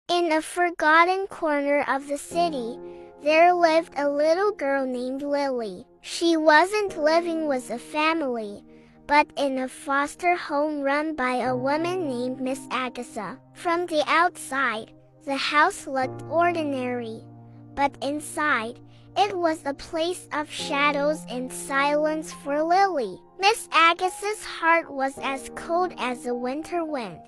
In a forgotten corner of the city, there lived a little girl named Lily. She wasn't living with a family, but in a foster home run by a woman named Miss Agatha. From the outside, the house looked ordinary, but inside, it was a place of shadows and silence for Lily. Miss Agatha's heart was as cold as a winter wind,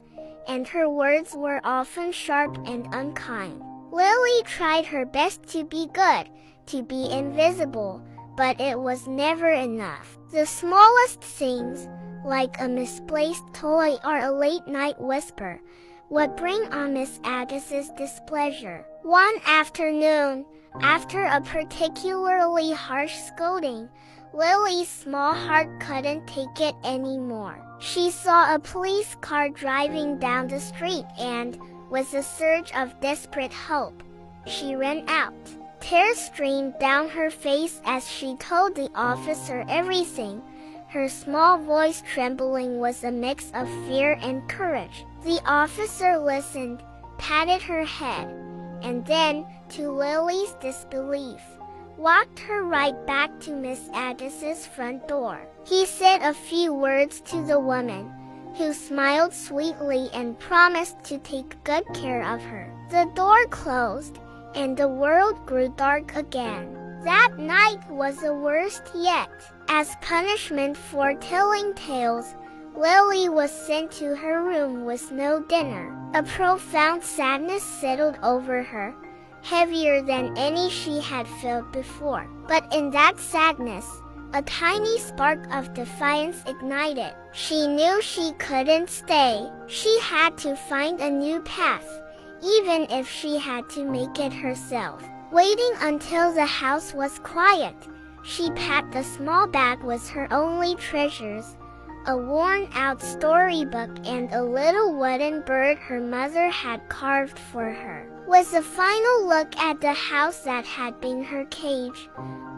and her words were often sharp and unkind. Lily tried her best to be good, to be invisible, but it was never enough. The smallest things, like a misplaced toy or a late-night whisper, would bring on Miss Agatha's displeasure. One afternoon, after a particularly harsh scolding, Lily's small heart couldn't take it anymore. She saw a police car driving down the street and, with a surge of desperate hope, she ran out. Tears streamed down her face as she told the officer everything, her small voice trembling with a mix of fear and courage. The officer listened, patted her head, and then, to Lily's disbelief, walked her right back to Miss Agatha's front door. He said a few words to the woman, who smiled sweetly and promised to take good care of her. The door closed, and the world grew dark again. That night was the worst yet. As punishment for telling tales, Lily was sent to her room with no dinner. A profound sadness settled over her, heavier than any she had felt before. But in that sadness, a tiny spark of defiance ignited. She knew she couldn't stay. She had to find a new path, even if she had to make it herself. Waiting until the house was quiet, she packed a small bag with her only treasures, a worn-out storybook and a little wooden bird her mother had carved for her. With a final look at the house that had been her cage,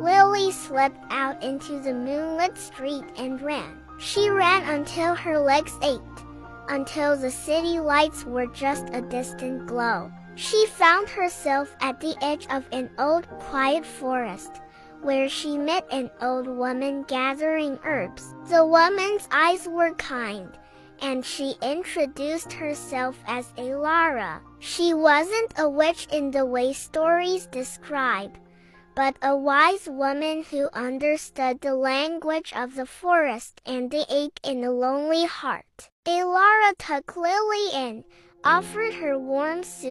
Lily slipped out into the moonlit street and ran. She ran until her legs ached, until the city lights were just a distant glow. She found herself at the edge of an old, quiet forest, where she met an old woman gathering herbs. The woman's eyes were kind, and she introduced herself as Elara. She wasn't a witch in the way stories describe, but a wise woman who understood the language of the forest and the ache in a lonely heart. Elara took Lily in, offered her warm soup,